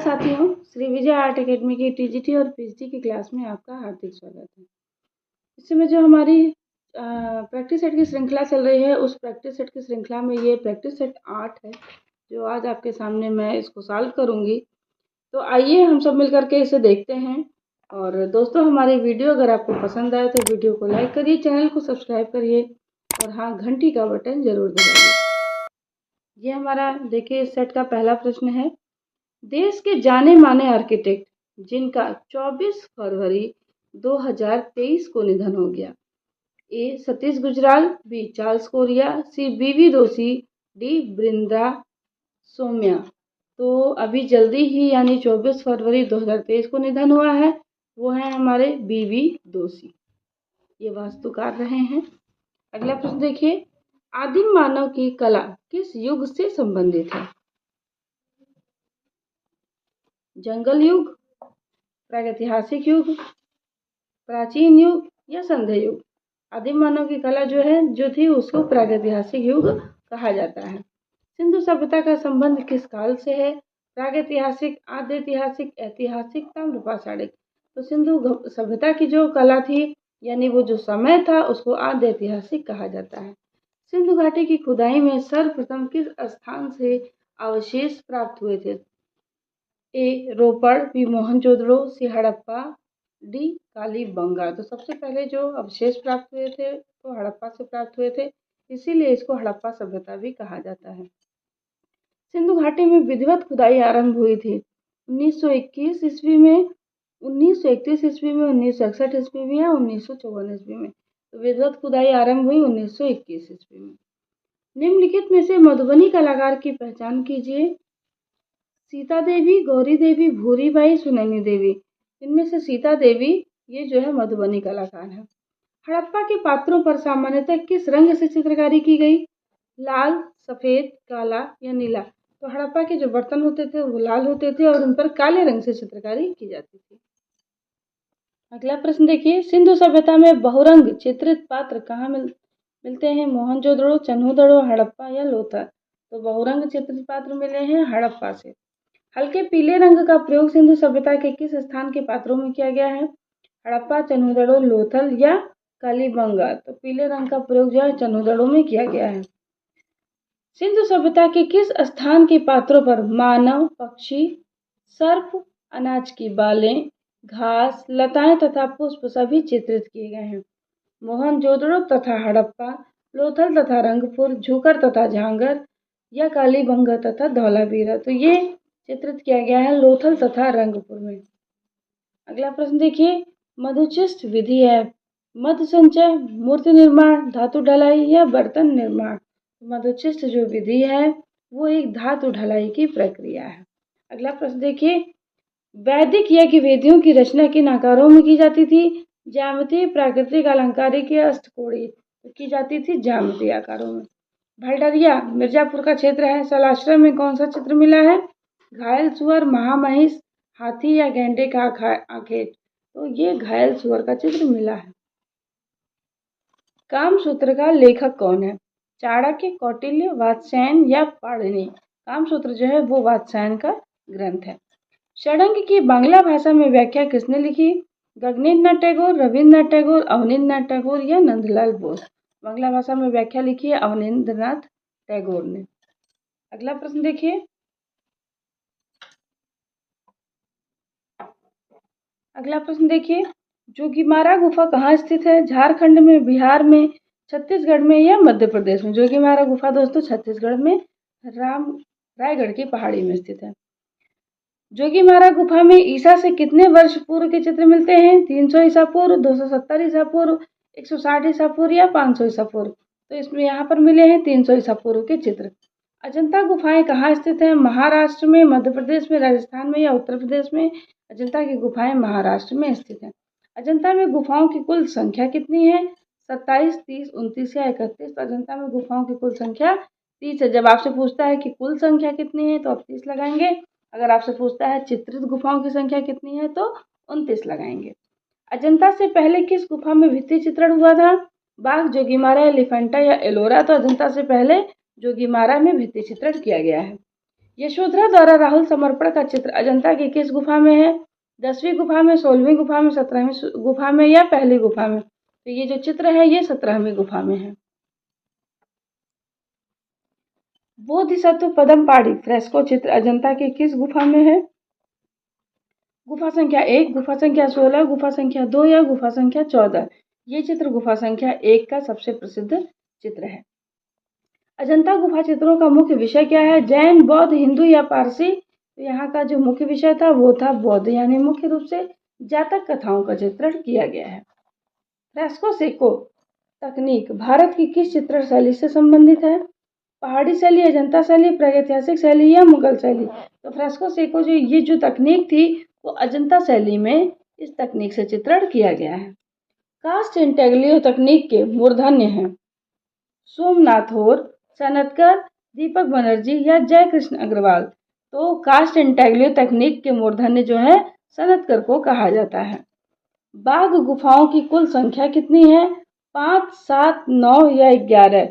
साथियों, Shri Vijay art academy की TGT और पीजीटी की क्लास में आपका हार्दिक स्वागत है। इस समय जो हमारी प्रैक्टिस सेट की श्रृंखला चल रही है, उस प्रैक्टिस सेट की श्रृंखला में ये प्रैक्टिस सेट 8 है, जो आज आपके सामने मैं इसको सॉल्व करूँगी। तो आइए हम सब मिल करके इसे देखते हैं। और दोस्तों, हमारी वीडियो अगर आपको पसंद आए तो वीडियो को लाइक करिए, चैनल को सब्सक्राइब करिए और हाँ, घंटी का बटन जरूर दबाइए। ये हमारा देखिए इस सेट का पहला प्रश्न है। देश के जाने माने आर्किटेक्ट जिनका 24 फरवरी 2023 को निधन हो गया। A Satish Gujral, B Charles Correa, C BV Doshi, D Brinda Saumya. तो अभी जल्दी ही यानी 24 फरवरी 2023 को निधन हुआ है, वो है हमारे बीवी दोषी। ये वास्तुकार रहे हैं। अगला प्रश्न देखिए, आदिम मानव की कला किस युग से संबंधित है? जंगल युग, प्रागैतिहासिक युग, प्राचीन युग या संध्या युग? आदिम मानव की कला जो थी उसको प्रागैतिहासिक युग कहा जाता है। सिंधु सभ्यता का संबंध किस काल से है? प्रागैतिहासिक, आद्य ऐतिहासिक, ऐतिहासिक, ताम्रपाषाणिक। तो सिंधु सभ्यता की जो कला थी यानी वो जो समय था उसको आद्य ऐतिहासिक कहा जाता है। सिंधु घाटी की खुदाई में सर्वप्रथम किस स्थान से अवशेष प्राप्त हुए थे? ए रोपड़, बी मोहनजोदड़ो, सी हड़प्पा, डी कालीबंगा। तो सबसे पहले जो अवशेष प्राप्त हुए थे वो हड़प्पा से प्राप्त हुए थे, इसीलिए इसको हड़प्पा सभ्यता भी कहा जाता है। सिंधु घाटी में विधिवत खुदाई आरंभ हुई थी 1921 ईस्वी में, 1931 ईस्वी में, 1961 ईस्वी में या 1954 ईस्वी में? तो विधिवत खुदाई आरंभ हुई 1921 ईस्वी में। निम्नलिखित में से मधुबनी कलाकार की पहचान कीजिए। सीता देवी, गौरी देवी, भूरीबाई, सुनैनी देवी। इनमें से सीता देवी ये जो है मधुबनी कलाकार है। हड़प्पा के पात्रों पर सामान्यतः किस रंग से चित्रकारी की गई? लाल, सफेद, काला या नीला? तो हड़प्पा के जो बर्तन होते थे वो लाल होते थे और उन पर काले रंग से चित्रकारी की जाती थी। अगला प्रश्न देखिए, सिंधु सभ्यता में बहुरंग चित्रित पात्र कहाँ मिलते हैं? मोहनजोदड़ो, चन्हुदड़ो, हड़प्पा या लोथल? तो बहुरंग चित्रित पात्र मिले हैं हड़प्पा से। हल्के पीले रंग का प्रयोग सिंधु सभ्यता के किस स्थान के पात्रों में किया गया है? हड़प्पा, चन्हुदड़ो, लोथल या कालीबंगा? तो पीले रंग का प्रयोग जो है चन्हुदड़ो में किया गया है। सिंधु सभ्यता के किस स्थान के पात्रों पर मानव, पक्षी, सर्प, अनाज की बालें, घास, लताएं तथा पुष्प सभी चित्रित किए गए हैं? मोहनजोदड़ो तथा हड़प्पा, लोथल तथा रंगपुर, झूकर तथा झांगर या कालीबंगा तथा धौलावीरा? तो ये चित्रित किया गया है लोथल तथा रंगपुर में। अगला प्रश्न देखिए, मधुचिष्ट विधि है मधु संचय, मूर्ति निर्माण, धातु ढलाई या बर्तन निर्माण? मधुचिष्ट जो विधि है वो एक धातु ढलाई की प्रक्रिया है। अगला प्रश्न देखिए, वैदिक यज्ञ वेदियों की रचना किन आकारों में की जाती थी? ज्यामिति, प्राकृतिक, अलंकारिक या अष्टकोणीय? की जाती थी ज्यामिति आकारों में। भलडरिया मिर्जापुर का क्षेत्र है। सलाश्रम में कौन सा चित्र मिला है? घायल सुअर, महामहिष, हाथी या गैंडे का आखेट? तो ये घायल सुअर का चित्र मिला है। कामसूत्र का लेखक कौन है? चाणक्य, कौटिल्य, वात्स्यायन या पाणिनि? कामसूत्र जो है वो वात्स्यायन का ग्रंथ है। षडंग की बांग्ला भाषा में व्याख्या किसने लिखी? गगनेन्द्रनाथ टैगोर, रविन्द्रनाथ टैगोर, अवनींद्रनाथ टैगोर या नंदलाल बोस? बांग्ला भाषा में व्याख्या लिखी है अवनींद्रनाथ टैगोर ने। अगला प्रश्न देखिए, जोगीमारा गुफा कहाँ स्थित है? झारखंड में, बिहार में, छत्तीसगढ़ में या मध्य प्रदेश में? जोगीमारा गुफा दोस्तों छत्तीसगढ़ में रायगढ़ की पहाड़ी में स्थित है। जोगीमारा गुफा में ईसा से कितने वर्ष पूर्व के चित्र मिलते हैं? 300 ईसा पूर्व, 270 ईसा पूर्व, 160 ईसा पूर्व या 500 ईसा पूर्व? तो इसमें यहाँ पर मिले हैं 300 ईसा पूर्व के चित्र। अजंता गुफाएं कहाँ स्थित हैं? महाराष्ट्र में, मध्य प्रदेश में, राजस्थान में या उत्तर प्रदेश में? अजंता की गुफाएं महाराष्ट्र में स्थित हैं। अजंता में गुफाओं की कुल संख्या कितनी है? 27, 30, 29 या 31? अजंता में गुफाओं की कुल संख्या 30 है। जब आपसे पूछता है कि कुल संख्या कितनी है तो आप 30 लगाएंगे। अगर आपसे पूछता है चित्रित गुफाओं की संख्या कितनी है तो 29 लगाएंगे। अजंता से पहले किस गुफा में भित्ति चित्रण हुआ था? बाघ, जोगीमारा, एलिफेंटा या एलोरा? तो अजंता से पहले जोगीमारा में भित्ति चित्रण किया गया है। यशोधरा द्वारा राहुल समर्पण का चित्र अजंता की किस गुफा में है? 10वीं गुफा में, 16वीं गुफा में, 17वीं गुफा में या पहली गुफा में? तो ये जो चित्र है ये 17वीं गुफा में है। बोधिसत्व पद्मपाणि फ्रेस्को चित्र अजंता की किस गुफा में है? गुफा संख्या 1, गुफा संख्या 16, गुफा संख्या 2 या गुफा संख्या 14? ये चित्र गुफा संख्या 1 का सबसे प्रसिद्ध चित्र है। अजंता गुफा चित्रों का मुख्य विषय क्या है? जैन, बौद्ध, हिंदू या पारसी? तो यहाँ का जो मुख्य विषय था वो था बौद्ध, यानी मुख्य रूप से जातक कथाओं का चित्रण किया गया है। फ्रेस्को सेको तकनीक भारत की किस चित्रण शैली से संबंधित है? पहाड़ी शैली, अजंता शैली, प्रागैतिहासिक शैली या मुगल शैली? तो फ्रेस्को सेको जो तकनीक थी वो अजंता शैली में इस तकनीक से चित्रण किया गया है। कास्ट इंटेग्लियो तकनीक के मूर्धन्य हैं सोमनाथ होर, सनतकर, दीपक बनर्जी या जय कृष्ण अग्रवाल? तो कास्ट इंटेग्लियो तकनीक के मूर्धन्य जो है सनतकर को कहा जाता है। बाघ गुफाओं की कुल संख्या कितनी है? 5, 7, 9 या 11?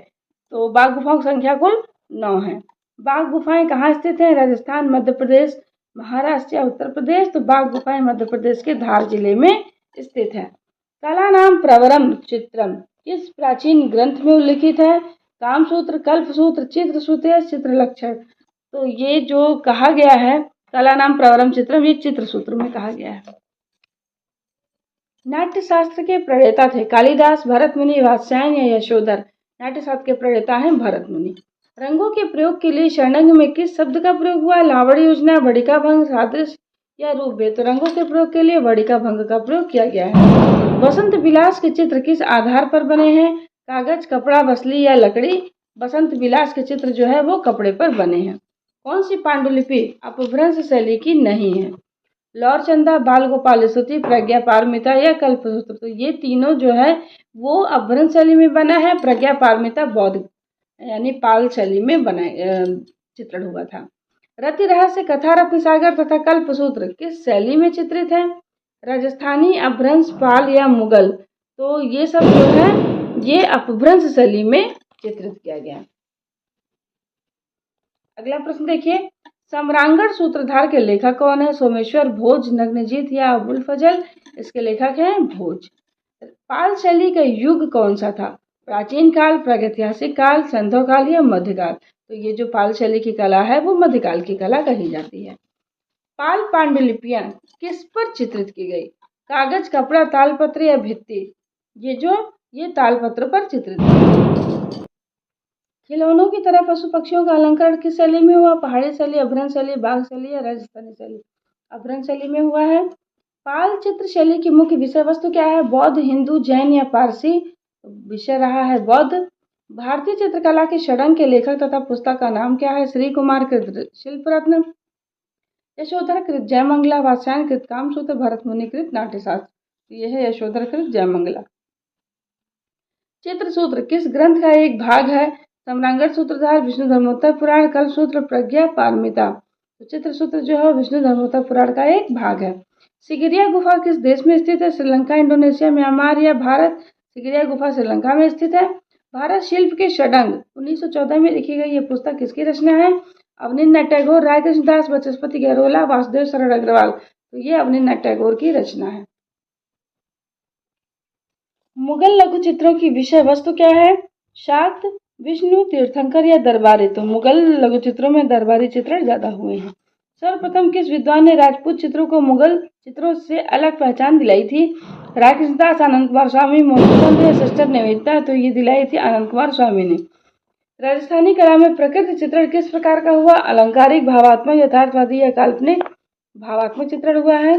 तो बाघ गुफाओं की संख्या कुल 9 है। बाघ गुफाएं कहाँ स्थित हैं? राजस्थान, मध्य प्रदेश, महाराष्ट्र या उत्तर प्रदेश? तो बाघ गुफाएं मध्य प्रदेश के धार जिले में स्थित है। कला नाम प्रवरम चित्रम किस प्राचीन ग्रंथ में उल्लिखित है? कामसूत्र, कल्पसूत्र, चित्रसूत्र या चित्रलक्षण? तो ये जो कहा गया है कला नाम प्रवरम चित्रम, ये चित्रसूत्र में कहा गया है। नाट्य शास्त्र के प्रणेता थे कालिदास, भरत मुनि, वात्स्यायन या यशोधर? नाट्य शास्त्र के प्रणेता हैं भरत मुनि। रंगों के प्रयोग के लिए षडंग में किस शब्द का प्रयोग हुआ? लावड़ी योजना, वड़िका भंग, सादृश्य या रूप भेद? तो रंगों के प्रयोग के लिए वड़िका भंग का प्रयोग किया गया है। वसंत विलास के चित्र किस आधार पर बने हैं? कागज, कपड़ा, बसली या लकड़ी? बसंत विलास के चित्र जो है वो कपड़े पर बने हैं। कौन सी पांडुलिपि अपभ्रंश शैली की नहीं है? लौरचंदा, बाल गोपाल स्तुति, प्रज्ञा पारमिता या कल्पसूत्र? तो ये तीनों जो है वो अपभ्रंश शैली में बना है। प्रज्ञा पारमिता बौद्ध यानी पाल शैली में बना चित्रण हुआ था। रति रहस्य, कथा रत्न सागर तथा कल्पसूत्र किस शैली में चित्रित है? राजस्थानी, अपभ्रंश, पाल या मुगल? तो ये सब जो है ये अपभ्रंश शैली में चित्रित किया गया। अगला प्रश्न देखिए, सम्रांगण सूत्रधार के लेखक कौन है? सोमेश्वर, भोज, नग्नजीत या अबुल फजल? इसके लेखक हैं भोज। पाल शैली का युग कौन सा था? प्राचीन काल, प्रागैतिहासिक काल, संधो काल या मध्यकाल? तो ये जो पाल शैली की कला है वो मध्यकाल की कला कही जाती है। पाल पांडुलिपियां किस पर चित्रित की गई? कागज, कपड़ा, तालपत्र या भित्ति? ये तालपत्र पर चित्रित की। खिलौनों की तरह पशु पक्षियों का अलंकरण किस शैली में हुआ? पहाड़ी शैली, अपभ्रंश शैली, बाघ शैली या राजस्थानी शैली? अपभ्रंश शैली में हुआ है। पाल चित्र शैली की मुख्य विषय वस्तु क्या है? बौद्ध, हिंदू, जैन या पारसी? विषय रहा है बौद्ध। भारतीय चित्रकला के षडंग के लेखक तथा पुस्तक का नाम क्या है? श्री कुमार कृत शिल्प रत्न, यशोधर कृत जयमंगला, वात्स्यायन कृत कामसूत्र, भरत मुनि कृत नाट्यशास्त्र? यह है यशोधर कृत जयमंगला। चित्रसूत्र किस ग्रंथ का एक भाग है? सम्रांगण सूत्रधार, विष्णु धर्मोत्तर पुराण, कल्पसूत्र, प्रज्ञा पारमिता? तो चित्रसूत्र जो है विष्णु धर्मोत्तर पुराण का एक भाग है। सिगिरिया गुफा किस देश में स्थित है? श्रीलंका, इंडोनेशिया, म्यांमार या भारत? सिगिरिया गुफा श्रीलंका में स्थित है। भारत शिल्प के षडंग 1914 में लिखी गई यह पुस्तक किसकी रचना है? अवनींद्रनाथ टैगोर, राय कृष्णदास, बचस्पति गैरोला, वासुदेव शरण अग्रवाल? तो ये अवनींद्रनाथ टैगोर की रचना है। मुगल लघु चित्रों की विषय वस्तु क्या है? शाक्त, विष्णु, तीर्थंकर या दरबारी? तो मुगल लघु चित्रों में दरबारी चित्रण ज्यादा हुए हैं। सर्वप्रथम किस विद्वान ने राजपूत चित्रों को मुगल चित्रों से अलग पहचान दिलाई थी? राय कृष्णदास, आनंद कुमार स्वामी, मोहनचंद या सिस्टर निवेदिता? तो ये दिलाई थी आनंद कुमार स्वामी ने। राजस्थानी कला में प्रकृति चित्रण किस प्रकार का हुआ? अलंकारिक, भावात्मक, यथार्थवादी या काल्पनिक? भावात्मक चित्रण हुआ है।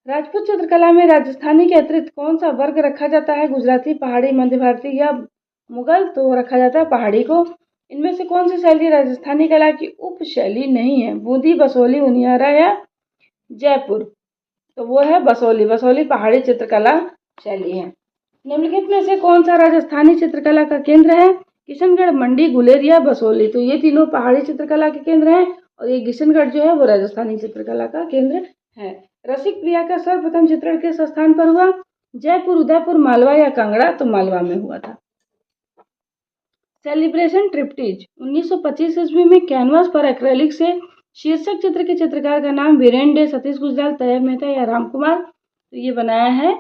राजपूत चित्रकला में राजस्थानी के अतिरिक्त कौन सा वर्ग रखा जाता है? गुजराती, पहाड़ी, मध्य भारतीय या मुगल? तो रखा जाता है पहाड़ी को। इनमें से कौन सी शैली राजस्थानी कला की उप शैली नहीं है? बूंदी, बसोली, उनियारा या जयपुर? तो वो है बसोली। बसोली पहाड़ी चित्रकला शैली है। निम्नलिखित में से कौन सा राजस्थानी चित्रकला का केंद्र है? किशनगढ़, मंडी, गुलेर या बसोली? तो ये तीनों पहाड़ी चित्रकला के केंद्र हैं और ये किशनगढ़ जो है वो राजस्थानी चित्रकला का केंद्र है। रसिक प्रिया का सर्वप्रथम चित्रण किस स्थान पर हुआ? जयपुर, उदयपुर, मालवा या कांगड़ा? तो मालवा में हुआ था। सेलिब्रेशन ट्रिप्टीज 1925 ईस्वी में कैनवास पर एक्रेलिक से शीर्षक चित्र के चित्रकार का नाम वीरेन डे, सतीश गुजराल, तैयब मेहता या राम कुमार? तो ये बनाया है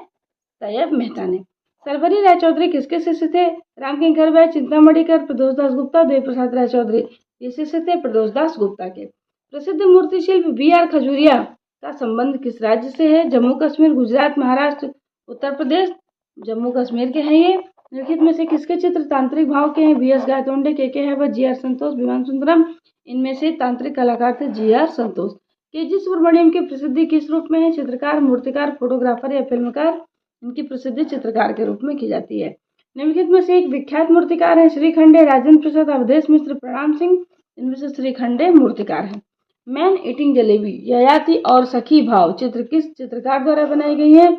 तैयब मेहता ने। सर्वरी रायचौधरी किसके शिष्य थे? रामकिंकर भाई, चिंतामणिकर, प्रदोष दास गुप्ता, देव प्रसाद रायचौधरी। ये शिष्य थे प्रदोष दास गुप्ता के। प्रसिद्ध मूर्ति शिल्प B.R. खजूरिया का संबंध किस राज्य से है? जम्मू कश्मीर, गुजरात, महाराष्ट्र, उत्तर प्रदेश? जम्मू कश्मीर के हैं ये। निम्नलिखित में से किसके चित्र तांत्रिक भाव के हैं? V.S. गायतोंडे, के हैबत, G.R. संतोष, विमान सुंदरम? इनमें से तांत्रिक कलाकार थे G.R. संतोष। के.जी. सुब्रमण्यम की प्रसिद्धि किस रूप में है? चित्रकार, मूर्तिकार, फोटोग्राफर या फिल्मकार? इनकी प्रसिद्धि चित्रकार के रूप में की जाती है। निम्नलिखित में से एक विख्यात मूर्तिकार है श्रीखंडे, राजेंद्र प्रसाद, अवधेश मिश्र, प्रणाम सिंह? इनमें से श्रीखंडे मूर्तिकार हैं। मैन ईटिंग जलेबी, ययाति और सखी भाव चित्र किस चित्रकार द्वारा बनाई गई है?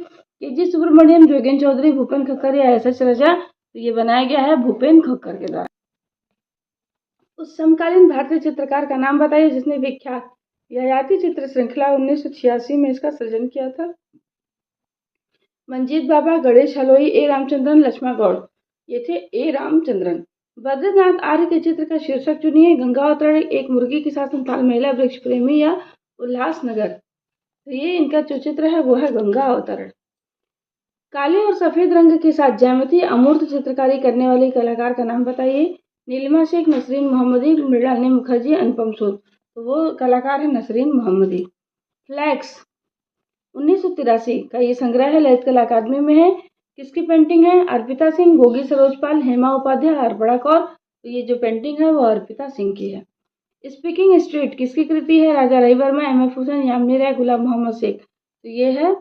के.जी. सुब्रमण्यम, जोगेन चौधरी, भूपेन खक्कर या S.H. रजा? तो ये बनाया गया है भूपेन खक्कर के द्वारा। उस समकालीन भारतीय चित्रकार का नाम बताइए जिसने विख्यात ययाति चित्र श्रृंखला 1986 में इसका सृजन किया था। मंजीत बाबा, गणेश हलोई, ए रामचंद्रन, लक्ष्मण गौड़? ये थे ए रामचंद्रन। बद्रीनाथ आर्य के चित्र का शीर्षक चुनिए। गंगा अवतरण, एक मुर्गी की शासन काल, महिला वृक्ष प्रेमी या उल्लासनगर? तो ये इनका जो चित्र है वो है गंगा अवतरण। काले और सफेद रंग के साथ ज्यामितीय अमूर्त चित्रकारी करने वाली कलाकार का नाम बताइए। नीलिमा शेख, नसरीन मोहम्मदी, मृणालिनी मुखर्जी, अनुपम सूद? तो वो कलाकार है नसरीन मोहम्मदी। फ्लैक्स 1983 का ये संग्रह है, ललित कला अकादमी में है। किसकी पेंटिंग है? अर्पिता सिंह, गोगी सरोजपाल, हेमा उपाध्याय, अर्पणा कौर? तो ये जो पेंटिंग है वो अर्पिता सिंह की है। स्पीकिंग स्ट्रीट किसकी कृति है? राजा रवि वर्मा, M.F. हुसैन, यामिनी राय, गुलाम मोहम्मद शेख? तो ये है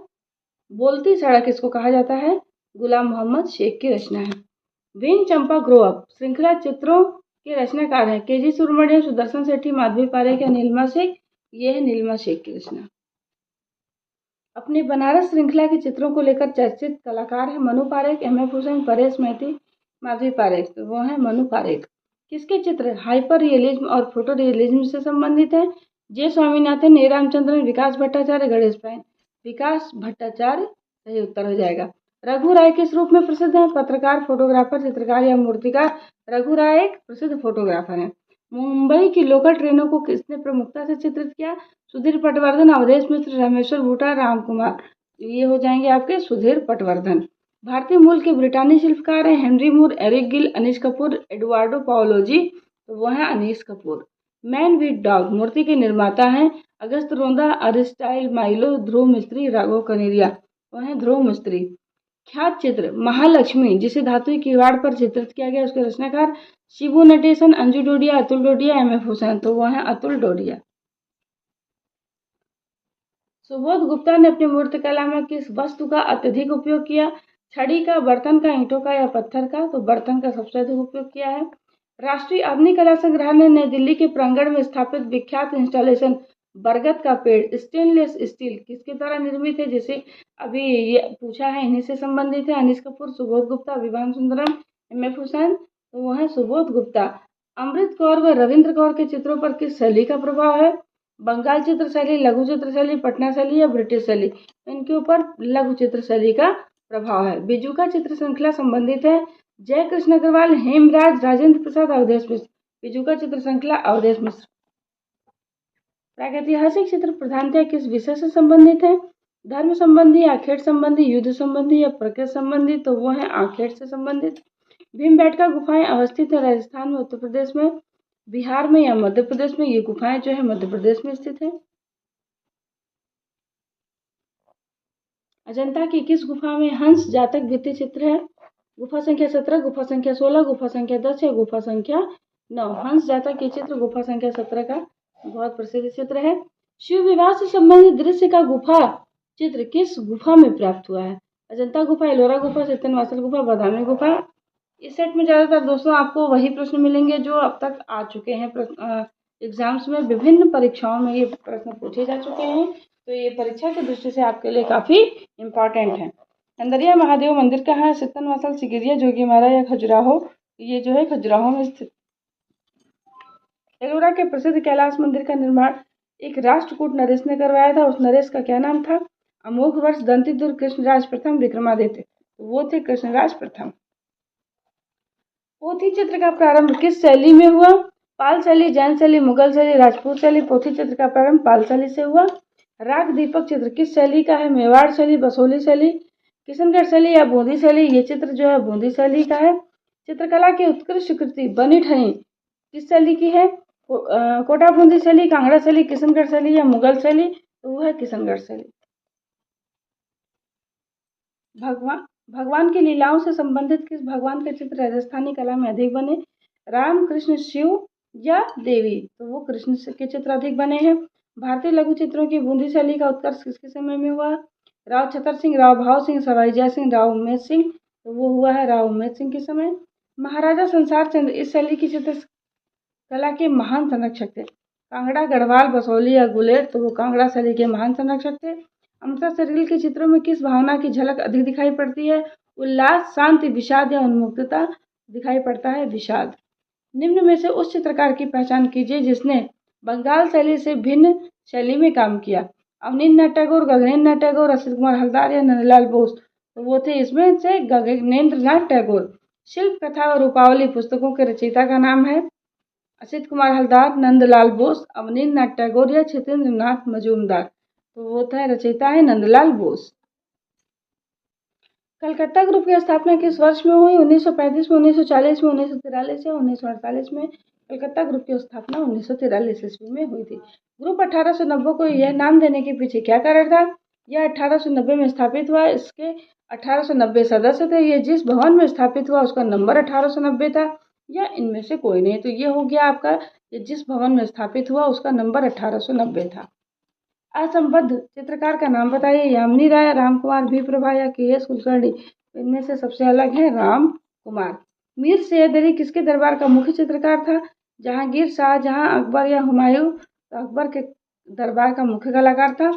बोलती सड़क, इसको कहा जाता है गुलाम मोहम्मद शेख की रचना है। वेन चंपा ग्रो अप श्रृंखला चित्रों के रचनाकार हैं के.जी. सुब्रमण्यम, सुदर्शन सेठी, माधवी पारेख या नीलिमा शेख? ये है नीलिमा शेख की रचना। अपने बनारस श्रृंखला के चित्रों को लेकर चर्चित कलाकार है मनु पारेख, M.F. हुसैन, परेश मैती, माधवी पारेख? तो वो है मनु पारेख। किसके चित्र हाइपर रियलिज्म और फोटो रियलिज्म से संबंधित है? जे स्वामीनाथन, ए रामचंद्रन, विकास भट्टाचार्य, गणेश पायन? विकास भट्टाचार्य सही उत्तर हो जाएगा। रघु राय किस रूप में प्रसिद्ध है? पत्रकार, फोटोग्राफर, चित्रकार या मूर्तिकार? रघु राय एक प्रसिद्ध फोटोग्राफर है। मुंबई की लोकल ट्रेनों को किसने प्रमुखता से चित्रित किया? सुधीर पटवर्धन, अवधेश मिश्र, रामेश्वर भूटा, राम कुमार? ये हो जाएंगे आपके सुधीर पटवर्धन। भारतीय मूल के ब्रिटानी शिल्पकार हैं Henry Moore, Eric Gill, Anish Kapoor, Eduardo Paolozzi? तो वो है Anish Kapoor. Man with dog मूर्ति के निर्माता हैं अगस्त रोंदा, अरिस्टाइल माइलो, ध्रुव मिस्त्री, राघव कनेरिया? वो है ध्रुव मिस्त्री। ख्यात चित्र महालक्ष्मी जिसे धातु किवाड़ पर चित्रित किया गया उसके रचनाकार शिबू नटेशन, अंजू डोडिया, अतुल डोडिया, M.F. हुसैन? तो वो है अतुल डोडिया। सुबोध गुप्ता ने अपनी मूर्तिकला में किस वस्तु का अत्यधिक उपयोग किया? छड़ी का, बर्तन का, ईंटों का या पत्थर का? तो बर्तन का सबसे अधिक उपयोग किया है। राष्ट्रीय आधुनिक कला संग्रहालय नई दिल्ली के प्रांगण में स्थापित विख्यात इंस्टॉलेशन बरगद का पेड़ स्टेनलेस स्टील किसके द्वारा निर्मित है? जैसे अभी ये पूछा है इन्हीं से संबंधित है। अनीश कपूर, सुबोध गुप्ता, विवान सुंदरम, M.F. हुसैन? तो वो है सुबोध गुप्ता। अमृत कौर व रविंद्र कौर के चित्रों पर किस शैली का प्रभाव है? बंगाल चित्र शैली, लघु चित्र शैली, पटना शैली या ब्रिटिश शैली? इनके ऊपर लघु चित्र शैली का प्रभाव है। बिजू का चित्र श्रृंखला संबंधित है जय कृष्ण अग्रवाल, हेमराज, राजेंद्र प्रसाद, अवधेश मिश्र? बिजू का चित्र श्रृंखला अवधेश मिश्र। प्रागैतिहासिक चित्र प्रधानतः किस विषय से संबंधित है? धर्म संबंधी, आखेट संबंधी, युद्ध संबंधी या प्रकृति संबंधी? तो वो है आखेट से संबंधित। भीमबेटका गुफाएं अवस्थित है राजस्थान में, उत्तर प्रदेश में, बिहार में या मध्य प्रदेश में? ये गुफाएं जो है मध्य प्रदेश में स्थित है। अजंता की किस गुफा में हंस जातक भित्ति चित्र है? गुफा संख्या 17, गुफा संख्या 16, गुफा संख्या 10 या गुफा संख्या 9? हंस जातक के चित्र गुफा संख्या 17 का बहुत प्रसिद्ध चित्र है। शिव विवाह से संबंधित दृश्य का गुफा चित्र किस गुफा में प्राप्त हुआ है? अजंता गुफा, एलोरा गुफा, सितनवासल गुफा, बादामी गुफा? इस सेट में ज़्यादातर दोस्तों आपको वही प्रश्न मिलेंगे जो अब तक आ चुके हैं एग्जाम्स में। विभिन्न परीक्षाओं में ये प्रश्न पूछे जा चुके हैं, तो ये परीक्षा की दृष्टि से आपके लिए काफ़ी इम्पॉर्टेंट है। अंदरिया महादेव मंदिर कहाँ है? सितनवासल, सिगिरिया, जोगीमारा या खजुराहो? ये जो है खजुराहो में स्थित। एलोरा के प्रसिद्ध कैलाश मंदिर का निर्माण एक राष्ट्रकूट नरेश ने करवाया था। उस नरेश का क्या नाम था? अमोघ वर्ष दंतिदुर्ग कृष्णराज प्रथम विक्रमादित्य? वो थे कृष्णराज प्रथम। पोथी चित्र का प्रारंभ किस शैली में हुआ? पाल शैली, जैन शैली, मुगल शैली, राजपूत शैली। पोथी चित्र का प्रारंभ पाल शैली से हुआ। राग दीपक चित्र किस शैली का है? मेवाड़ शैली, बसोली शैली, किशनगढ़ शैली या बूंदी शैली। ये चित्र जो है बूंदी शैली का है। चित्रकला की उत्कृष्ट कृति बनी ठनी किस शैली की है? कोटा बूंदी शैली, कांगड़ा शैली, किशनगढ़ शैली या मुगल शैली। तो वो है किशनगढ़ शैली। भगवान की लीलाओं से संबंधित किस भगवान के चित्र राजस्थानी कला में अधिक बने? राम, कृष्ण, शिव या देवी। तो वो कृष्ण के चित्र अधिक बने हैं। भारतीय लघु चित्रों की बूंदी शैली का उत्कर्ष किसके समय में हुआ? राव छतर सिंह, राव भाव सिंह, सवाई जय सिंह, राव उमेद सिंह। तो वो हुआ है राव उमेद सिंह के समय। महाराजा संसार चंद्र इस शैली की चित्र कला के महान संरक्षक थे। कांगड़ा, गढ़वाल, बसोली या गुलेर। तो वो कांगड़ा शैली के महान संरक्षक थे। अमृता शेरगिल के चित्रों में किस भावना की झलक अधिक दिखाई पड़ती है? उल्लास, शांति, विषाद या उन्मुक्तता। दिखाई पड़ता है विषाद। निम्न में से उस चित्रकार की पहचान कीजिए जिसने बंगाल शैली से भिन्न शैली में काम किया। अवनींद्रनाथ टैगोर, गगनेंद्रनाथ टैगोर, असित कुमार हलदार या नंदलाल बोस। तो वो थे इसमें से गगनेंद्रनाथ टैगोर। शिल्प कथा और रूपावली पुस्तकों के रचयिता का नाम है असित कुमार हलदार, नंदलाल बोस, अवनींद्रनाथ टैगोर या छितेंद्रनाथ मजूमदार। तो वो था रचयिता है नंदलाल बोस। कलकत्ता ग्रुप की स्थापना किस वर्ष में हुई? 1935 में, 1940 में, 1943 या 1948 में। कलकत्ता ग्रुप की स्थापना 1943 ईस्वी में हुई थी। ग्रुप 1890 को यह नाम देने के पीछे क्या कारण था? यह 1890 में स्थापित हुआ। इसके 1890 सदस्य थे। ये जिस भवन में स्थापित हुआ उसका नंबर 1890 था, या इनमें से कोई नहीं। तो ये हो गया आपका, ये जिस भवन में स्थापित हुआ उसका नंबर 1890 था। असंबद्ध चित्रकार का नाम बताइए। यामिनी राय, राम कुमार, भी प्रभा या के.एस. कुलकर्णी। इनमें से सबसे अलग है राम कुमार। मीर सैयद अली किसके दरबार का मुख्य चित्रकार था? जहांगीर, शाहजहां, अकबर या हुमायूं। तो अकबर के दरबार का मुख्य कलाकार था।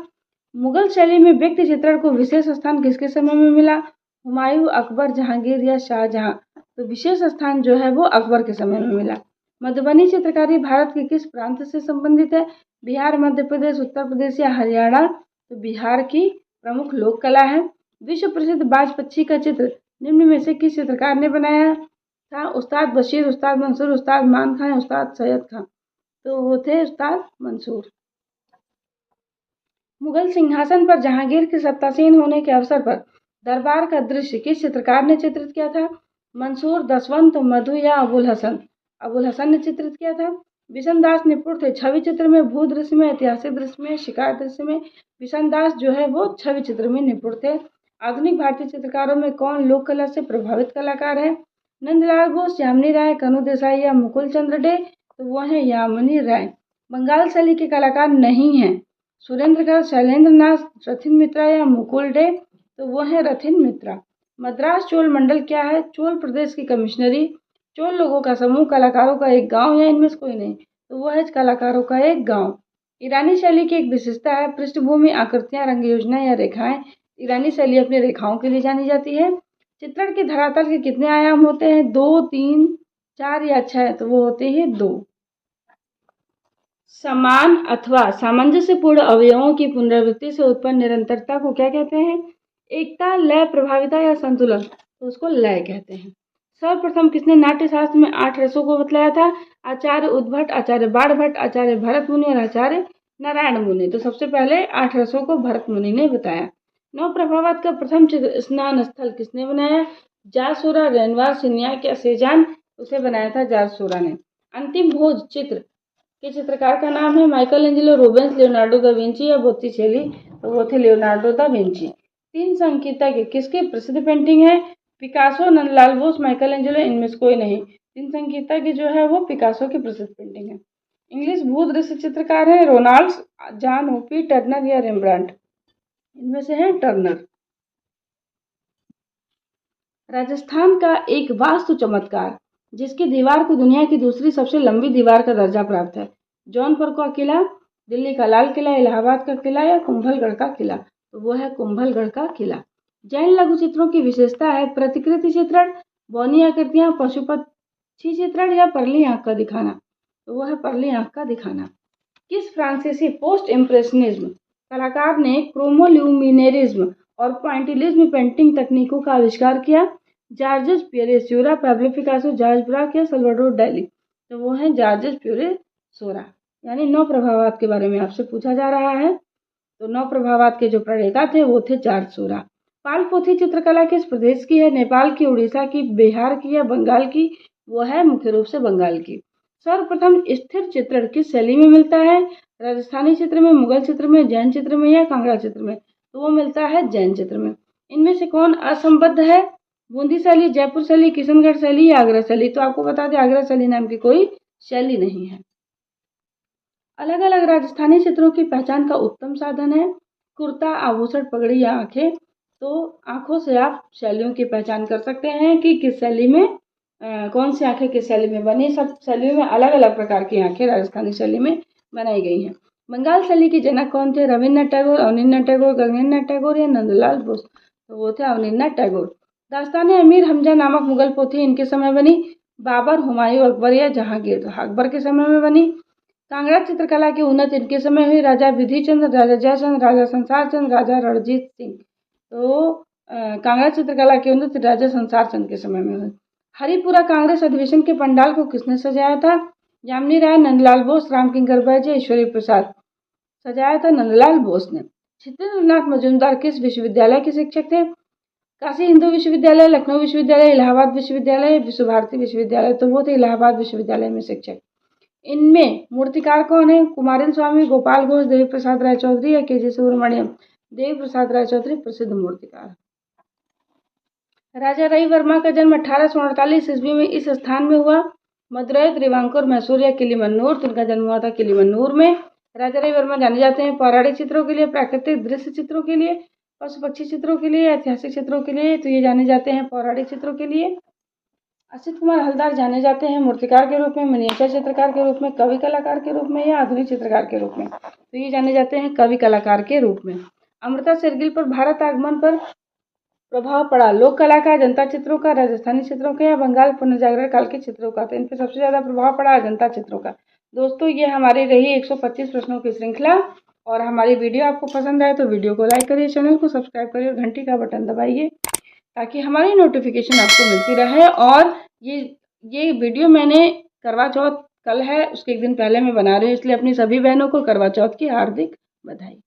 मुगल शैली में व्यक्ति चित्रण को विशेष स्थान किसके समय में मिला? हुमायूं, अकबर, जहांगीर या शाहजहां। तो विशेष स्थान जो है वो अकबर के समय में मिला। मधुबनी चित्रकारी भारत के किस प्रांत से संबंधित है? बिहार, मध्य प्रदेश, उत्तर प्रदेश या हरियाणा। तो बिहार की प्रमुख लोक कला है। विश्व प्रसिद्ध बाज पक्षी का चित्र निम्न में से किस चित्रकार ने बनाया था? उस्ताद बशीर, उस्ताद मंसूर, उस्ताद मान खां, उस्ताद सैयद खां। तो वो थे उस्ताद मंसूर। मुगल सिंहासन पर जहांगीर के सत्तासीन होने के अवसर पर दरबार का दृश्य किस चित्रकार ने चित्रित किया था? मंसूर, दसवंत, मधु या अबुल हसन। अबुल हसन ने चित्रित किया था। बिशन दास निपुण थे छवि चित्र में, भू दृश्य में, ऐतिहासिक दृश्य में, शिकार दृश्य में। बिशन दास जो है वो छवि चित्र में निपुण थे। आधुनिक भारतीय चित्रकारों में कौन लोक कला से प्रभावित कलाकार है? नंदलाल बोस, यामिनी राय, कनु देसाई या मुकुल चंद्र डे। तो वो है यामिनी राय। बंगाल शैली के कलाकार नहीं हैं सुरेंद्रगढ़, शैलेंद्र नाथ, रथिन मित्रा या मुकुल डे। तो वो है रथिन मित्रा। मद्रास चोल मंडल क्या है? चोल प्रदेश की कमिश्नरी, चोल लोगों का समूह, कलाकारों का एक गांव या इनमें से कोई नहीं। तो वो है कलाकारों का एक गांव। ईरानी शैली की एक विशेषता है पृष्ठभूमि, आकृतियां, रंग योजना या रेखाएं। ईरानी शैली अपनी रेखाओं के लिए जानी जाती है। चित्रण के धरातल के कितने आयाम होते हैं? 2, 3, 4 या 6। तो वो होते हैं 2। समान अथवा सामंजस्यपूर्ण अवयवों की पुनरावृत्ति से उत्पन्न निरंतरता को क्या कहते हैं? एकता, लय, प्रभाविता या संतुलन। तो उसको लय कहते हैं। सर्वप्रथम किसने नाट्य शास्त्र में 8 रसों को बतलाया था? आचार्य उद्भट, आचार्य बाण भट्ट, आचार्य भरत मुनि और आचार्य नारायण मुनि। तो सबसे पहले 8 रसों को भरत मुनि ने बताया। नव प्रभावात का प्रथम स्नान स्थल किसने बनाया? जारसोरा, रेनवार, सिन्याक या सेजान। उसे बनाया था जारसोरा ने। अंतिम भोज चित्र के चित्रकार का नाम है Michael Angelo, Rubens, Leonardo da Vinci या बोत्तिचेली। तो वो थे लियोनार्डो दा विंची। तीन संगीतज्ञ किसके प्रसिद्ध पेंटिंग है? Picasso, Nandlal Bose, Michael Angelo, इनमें से कोई नहीं। तीन संगीतज्ञ जो है वो पिकासो की प्रसिद्ध पेंटिंग है। इंग्लिश भूदृश्य चित्रकार है रोनाल्ड्स, जॉन ओपी, टर्नर या रेम्ब्रांट। इनमें से है टर्नर। राजस्थान का एक वास्तु चमत्कार जिसकी दीवार को दुनिया की दूसरी सबसे लंबी दीवार का दर्जा प्राप्त है। जौनपुर का किला, दिल्ली का लाल किला, इलाहाबाद का किला या कुंभलगढ़ का किला। तो वो है कुंभलगढ़ का किला। जैन लघु चित्रों की विशेषता है प्रतिकृति चित्रण, बौनी आकृतियां, पशु पक्षी चित्रण या परली आंख का दिखाना। तो वो है परली आंख का दिखाना। किस फ्रांसीसी पोस्ट इम्प्रेशनिज्म कलाकार ने क्रोमोल्यूमिनेरिज्म और पॉइंटिलिज्म पेंटिंग तकनीकों का आविष्कार किया? जॉर्जेस प्यूरे सोरा, पाब्लो पिकासो, जॉर्ज ब्राक या सल्वाडोर डाली? तो वो है जॉर्जेस प्यूरे सोरा। यानी 9 प्रभावात के बारे में आपसे पूछा जा रहा है। तो 9 प्रभावात के जो प्रणेता थे वो थे जॉर्ज सोरा। पाल पोथी चित्रकला किस प्रदेश की है? नेपाल की, उड़ीसा की, बिहार की या बंगाल की? वो है मुख्य रूप से बंगाल की। सर्वप्रथम स्थिर चित्रण किस शैली में मिलता है? राजस्थानी चित्र में, मुगल चित्र में, जैन चित्र में या कांगड़ा चित्र में? तो वो मिलता है जैन चित्र में। इनमें से कौन असंबद्ध है? बूंदी शैली, जयपुर शैली, किशनगढ़ शैली या आगरा शैली? तो आपको बता दें आगरा शैली नाम की कोई शैली नहीं है। अलग अलग राजस्थानी चित्रों की पहचान का उत्तम साधन है कुर्ता, आभूषण, पगड़ी या आंखें। तो आंखों से आप शैलियों की पहचान कर सकते हैं कि किस शैली में कौन सी आंखें किस शैली में बनी। सब शैलियों में अलग अलग प्रकार की आंखें राजस्थानी शैली में बनाई गई हैं। बंगाल शैली के जनक कौन थे? रविन्द्रनाथ टैगोर, अवनींद्रनाथ टैगोर, गगनेन्द्रनाथ टैगोर या नंदलाल बोस? तो वो थे अवनींद्रनाथ टैगोर। दास्तान अमीर हमजा नामक मुगल पोथी इनके समय बनी? बाबर, हुमायूं, अकबर या जहांगीर? तो अकबर के समय में बनी। कांगड़ा चित्रकला की उन्नति इनके समय हुई? राजा विधिचंद्र, राजा जयचंद्र, राजा संसार चंद, राजा रणजीत सिंह? तो कांगड़ा चित्रकला की उन्नति राजा संसार चंद के समय में हुई। हरिपुरा कांग्रेस अधिवेशन के पंडाल को किसने सजाया था? यामिनी राय, नंदलाल बोस, रामकिंकर बैजय, ईश्वरी प्रसाद? सजाया था नंदलाल बोस ने। छितेंद्रनाथ मजूमदार किस विश्वविद्यालय के शिक्षक थे? काशी हिंदू विश्वविद्यालय, लखनऊ विश्वविद्यालय, इलाहाबाद विश्वविद्यालय, विश्व भारती विश्वविद्यालय? तो वो थे इलाहाबाद विश्वविद्यालय में शिक्षक। इनमें मूर्तिकार कौन है? कुमारिन स्वामी, गोपाल घोष, देवी प्रसाद राय चौधरी या के.जी. सुब्रमण्यम? देवी प्रसाद राय चौधरी प्रसिद्ध मूर्तिकार। राजा रवि वर्मा का जन्म 1848 ईस्वी में इस स्थान में हुआ? मदुरई, त्रिवांकुर, मैसूर या किलीमन्नूर? तो उनका जन्म हुआ था किलीमन्नूर में। राजा रवि वर्मा जाने जाते हैं पौराणिक चित्रों के लिए, प्राकृतिक दृश्य चित्रों के लिए, पशु पक्षी चित्रों के लिए, ऐतिहासिक चित्रों के लिए? तो ये जाने जाते हैं पौराणिक चित्रों के लिए। असित कुमार हलदार जाने जाते हैं मूर्तिकार के रूप में, मिनिएचर चित्रकार के रूप में, कवि कलाकार के रूप में या आधुनिक चित्रकार के रूप में? तो ये जाने जाते हैं कवि कलाकार के रूप में। अमृता शेरगिल पर भारत आगमन पर प्रभाव पड़ा लोक कला का, जनता चित्रों का, राजस्थानी चित्रों का या बंगाल पुनर्जागरण काल के चित्रों का? तो इन पर सबसे ज्यादा प्रभाव पड़ा जनता चित्रों का। दोस्तों ये हमारी रही 125 प्रश्नों की श्रृंखला और हमारी वीडियो आपको पसंद आए तो वीडियो को लाइक करिए, चैनल को सब्सक्राइब करिए और घंटी का बटन दबाइए ताकि हमारी नोटिफिकेशन आपको मिलती रहे। और ये वीडियो मैंने करवा चौथ कल है उसके एक दिन पहले मैं बना रही हूँ, इसलिए अपनी सभी बहनों को करवा चौथ की हार्दिक बधाई।